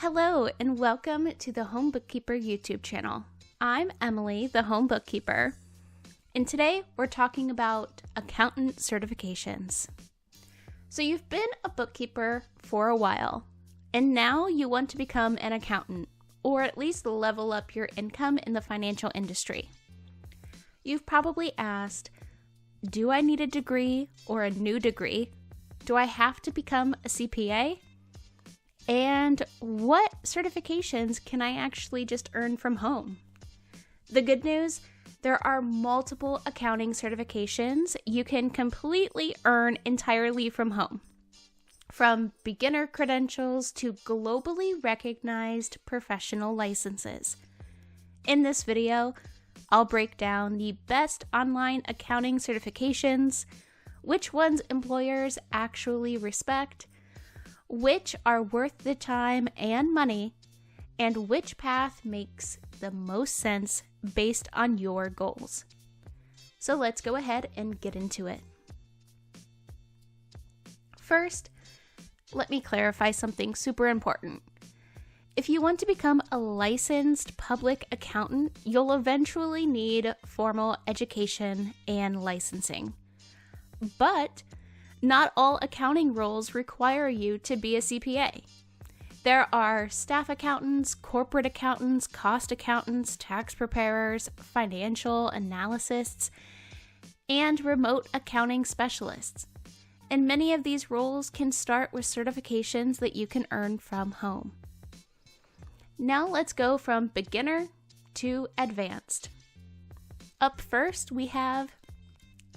Hello and welcome to the Home Bookkeeper YouTube channel. I'm Emily, the Home Bookkeeper, and today we're talking about accountant certifications. So you've been a bookkeeper for a while, and now you want to become an accountant, or at least level up your income in the financial industry. You've probably asked, do I need a degree or a new degree? Do I have to become a CPA? And what certifications can I actually just earn from home? The good news, there are multiple accounting certifications you can completely earn entirely from home. From beginner credentials to globally recognized professional licenses. In this video, I'll break down the best online accounting certifications, which ones employers actually respect, which are worth the time and money, and which path makes the most sense based on your goals. So let's go ahead and get into it. First, let me clarify something super important. If you want to become a licensed public accountant, you'll eventually need formal education and licensing. But not all accounting roles require you to be a CPA. There are staff accountants, corporate accountants, cost accountants, tax preparers, financial analysts, and remote accounting specialists. And many of these roles can start with certifications that you can earn from home. Now let's go from beginner to advanced. Up first, we have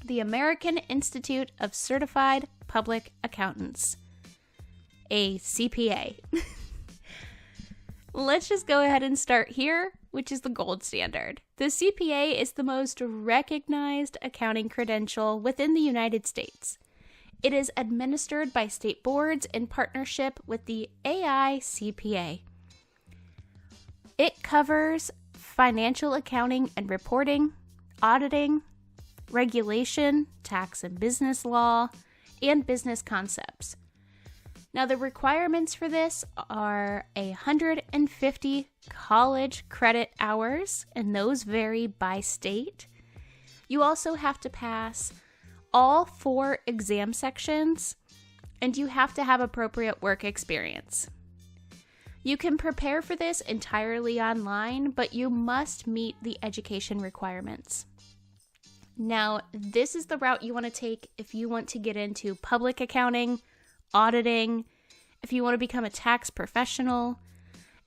the American Institute of Certified Public Accountants, a CPA. Let's just go ahead and start here, which is the gold standard. The CPA is the most recognized accounting credential within the United States. It is administered by state boards in partnership with the AICPA. It covers financial accounting and reporting, auditing, regulation, tax and business law, and business concepts. Now, the requirements for this are 150 college credit hours, and those vary by state. You also have to pass all 4 exam sections, and you have to have appropriate work experience. You can prepare for this entirely online, but you must meet the education requirements. Now, this is the route you want to take if you want to get into public accounting, auditing, if you want to become a tax professional,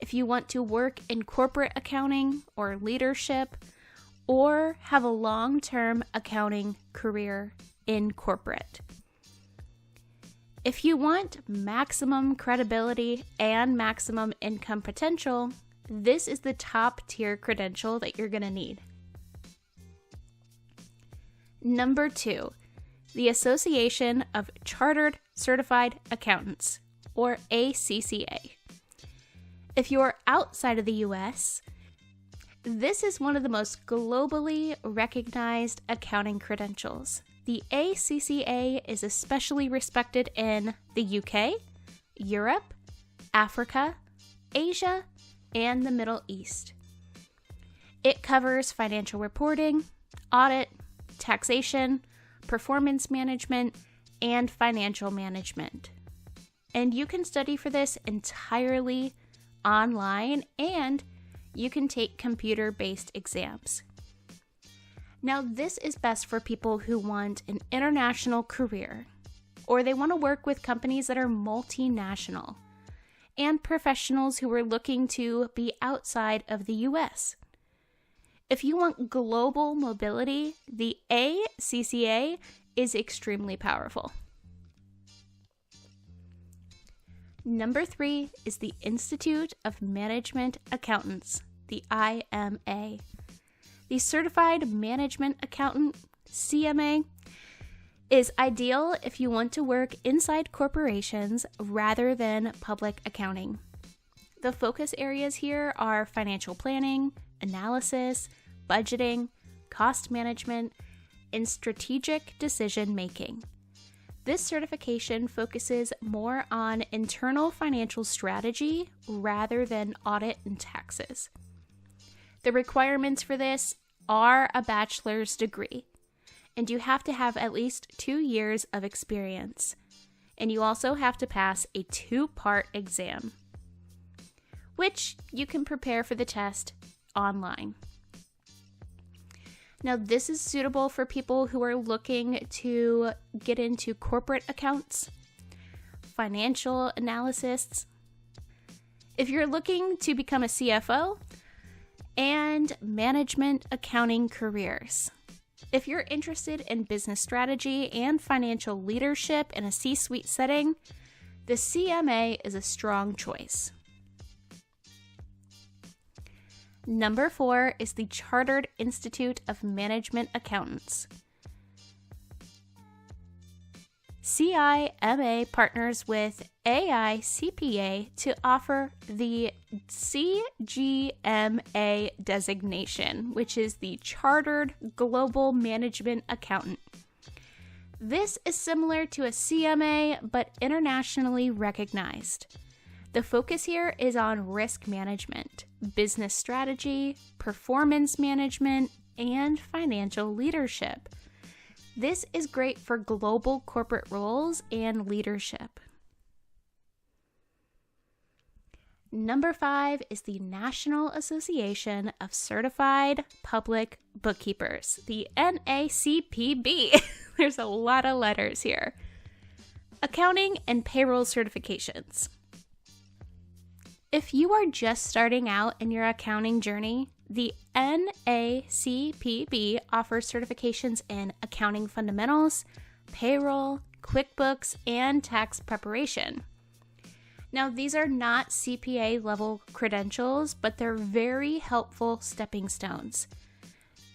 if you want to work in corporate accounting or leadership, or have a long-term accounting career in corporate. If you want maximum credibility and maximum income potential, this is the top tier credential that you're going to need. Number 2, the Association of Chartered Certified Accountants, or ACCA. If you're outside of the US, this is one of the most globally recognized accounting credentials. The ACCA is especially respected in the UK, Europe, Africa, Asia, and the Middle East. It covers financial reporting, audit, taxation, performance management, and financial management. And you can study for this entirely online, and you can take computer-based exams. Now, this is best for people who want an international career, or they want to work with companies that are multinational, and professionals who are looking to be outside of the US. If you want global mobility, the ACCA is extremely powerful. Number 3 is the Institute of Management Accountants, the IMA. The Certified Management Accountant, CMA, is ideal if you want to work inside corporations rather than public accounting. The focus areas here are financial planning, analysis, budgeting, cost management, and strategic decision making. This certification focuses more on internal financial strategy rather than audit and taxes. The requirements for this are a bachelor's degree, and you have to have at least 2 years of experience. And you also have to pass a 2-part exam, which you can prepare for the test online. Now, this is suitable for people who are looking to get into corporate accounts, financial analysis, if you're looking to become a CFO, and management accounting careers. If you're interested in business strategy and financial leadership in a C-suite setting, the CMA is a strong choice. Number 4 is the Chartered Institute of Management Accountants. CIMA partners with AICPA to offer the CGMA designation, which is the Chartered Global Management Accountant. This is similar to a CMA, but internationally recognized. The focus here is on risk management, business strategy, performance management, and financial leadership. This is great for global corporate roles and leadership. Number 5 is the National Association of Certified Public Bookkeepers, the NACPB. There's a lot of letters here. Accounting and payroll certifications. If you are just starting out in your accounting journey, the NACPB offers certifications in accounting fundamentals, payroll, QuickBooks, and tax preparation. Now, these are not CPA level credentials, but they're very helpful stepping stones.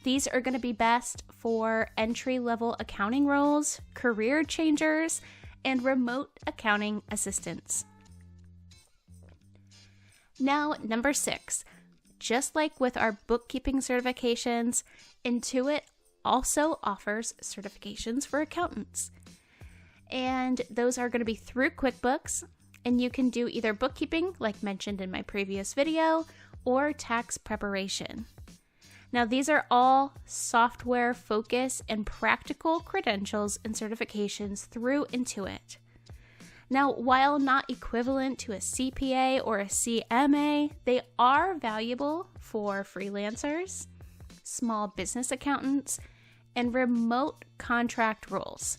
These are going to be best for entry-level accounting roles, career changers, and remote accounting assistants. Now, number 6. Just like with our bookkeeping certifications, Intuit also offers certifications for accountants. And those are going to be through QuickBooks, and you can do either bookkeeping, like mentioned in my previous video, or tax preparation. Now, these are all software focus and practical credentials and certifications through Intuit. Now, while not equivalent to a CPA or a CMA, they are valuable for freelancers, small business accountants, and remote contract roles.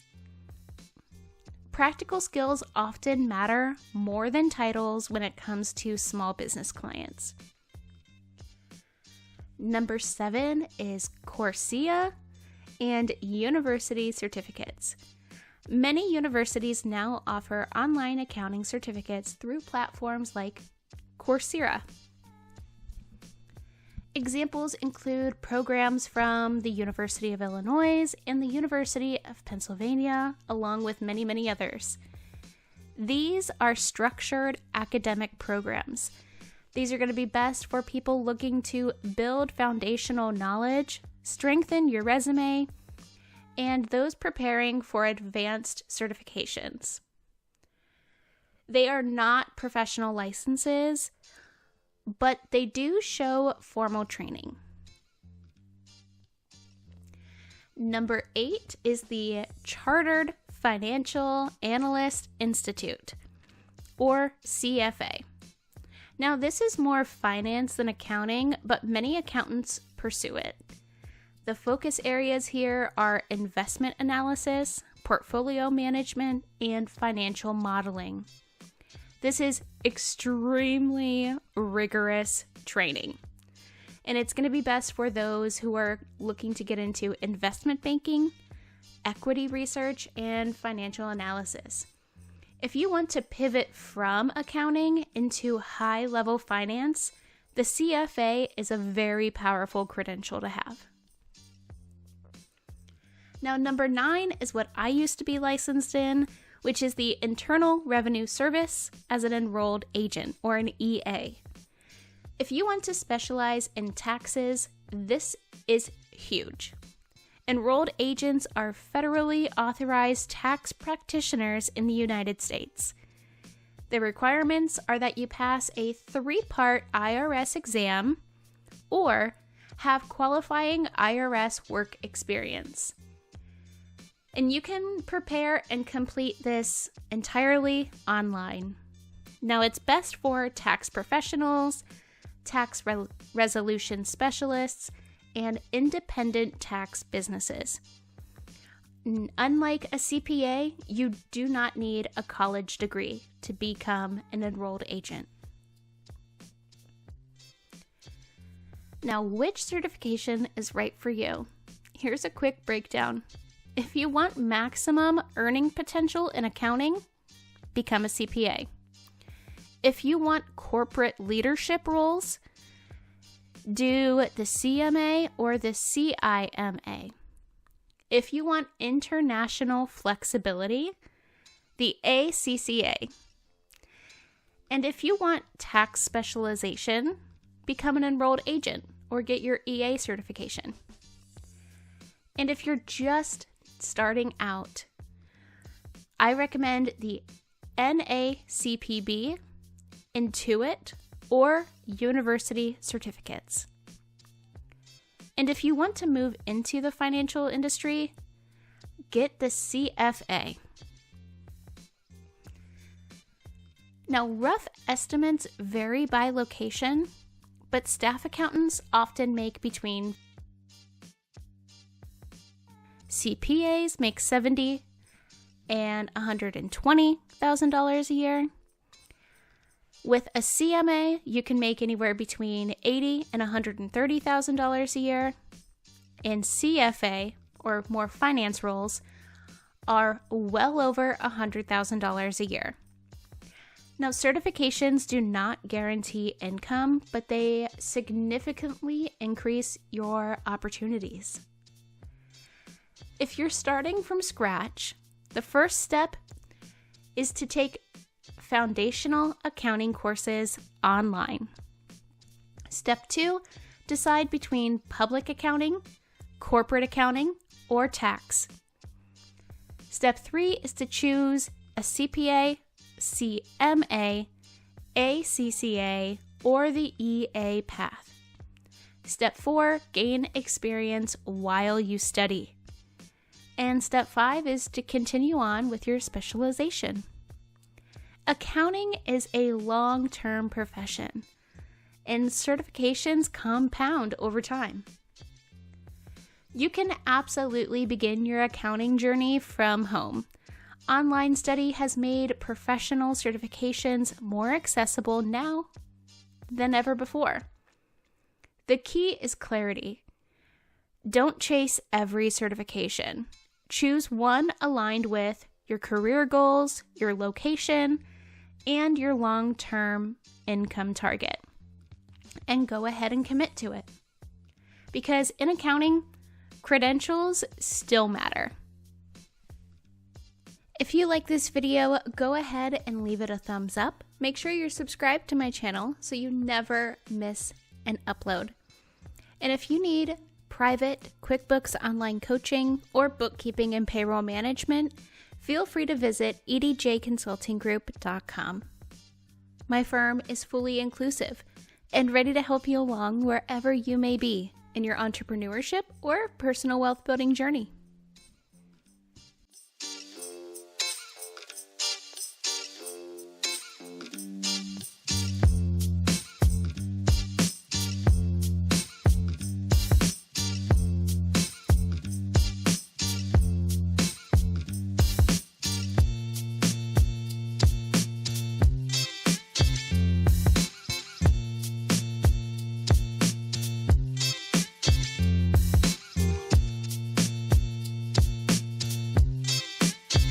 Practical skills often matter more than titles when it comes to small business clients. Number 7 is Coursera and university certificates. Many universities now offer online accounting certificates through platforms like Coursera. Examples include programs from the University of Illinois and the University of Pennsylvania, along with many, many others. These are structured academic programs. These are going to be best for people looking to build foundational knowledge, strengthen your resume, and those preparing for advanced certifications. They are not professional licenses, but they do show formal training. Number 8 is the Chartered Financial Analyst Institute, or CFA. Now, this is more finance than accounting, but many accountants pursue it. The focus areas here are investment analysis, portfolio management, and financial modeling. This is extremely rigorous training, and it's going to be best for those who are looking to get into investment banking, equity research, and financial analysis. If you want to pivot from accounting into high-level finance, the CFA is a very powerful credential to have. Now, number 9 is what I used to be licensed in, which is the Internal Revenue Service as an enrolled agent, or an EA. If you want to specialize in taxes, this is huge. Enrolled agents are federally authorized tax practitioners in the United States. The requirements are that you pass a 3-part IRS exam or have qualifying IRS work experience. And you can prepare and complete this entirely online. Now, it's best for tax professionals, tax resolution specialists, and independent tax businesses. Unlike a CPA, you do not need a college degree to become an enrolled agent. Now, which certification is right for you? Here's a quick breakdown. If you want maximum earning potential in accounting, become a CPA. If you want corporate leadership roles, do the CMA or the CIMA. If you want international flexibility, the ACCA. And if you want tax specialization, become an enrolled agent or get your EA certification. And if you're just starting out, I recommend the NACPB, Intuit, or university certificates. And if you want to move into the financial industry, get the CFA. Now, rough estimates vary by location, but staff accountants often make between CPAs make $70,000 and $120,000 a year. With a CMA, you can make anywhere between $80,000 and $130,000 a year. And CFA, or more finance roles, are well over $100,000 a year. Now, certifications do not guarantee income, but they significantly increase your opportunities. If you're starting from scratch, the first step is to take foundational accounting courses online. Step 2, decide between public accounting, corporate accounting, or tax. Step 3 is to choose a CPA, CMA, ACCA, or the EA path. Step 4, gain experience while you study. And step 5 is to continue on with your specialization. Accounting is a long-term profession, and certifications compound over time. You can absolutely begin your accounting journey from home. Online study has made professional certifications more accessible now than ever before. The key is clarity. Don't chase every certification. Choose one aligned with your career goals, your location, and your long-term income target. And go ahead and commit to it. Because in accounting, credentials still matter. If you like this video, go ahead and leave it a thumbs up. Make sure you're subscribed to my channel so you never miss an upload. And if you need private QuickBooks online coaching or bookkeeping and payroll management, feel free to visit edjconsultinggroup.com. My firm is fully inclusive and ready to help you along wherever you may be in your entrepreneurship or personal wealth building journey.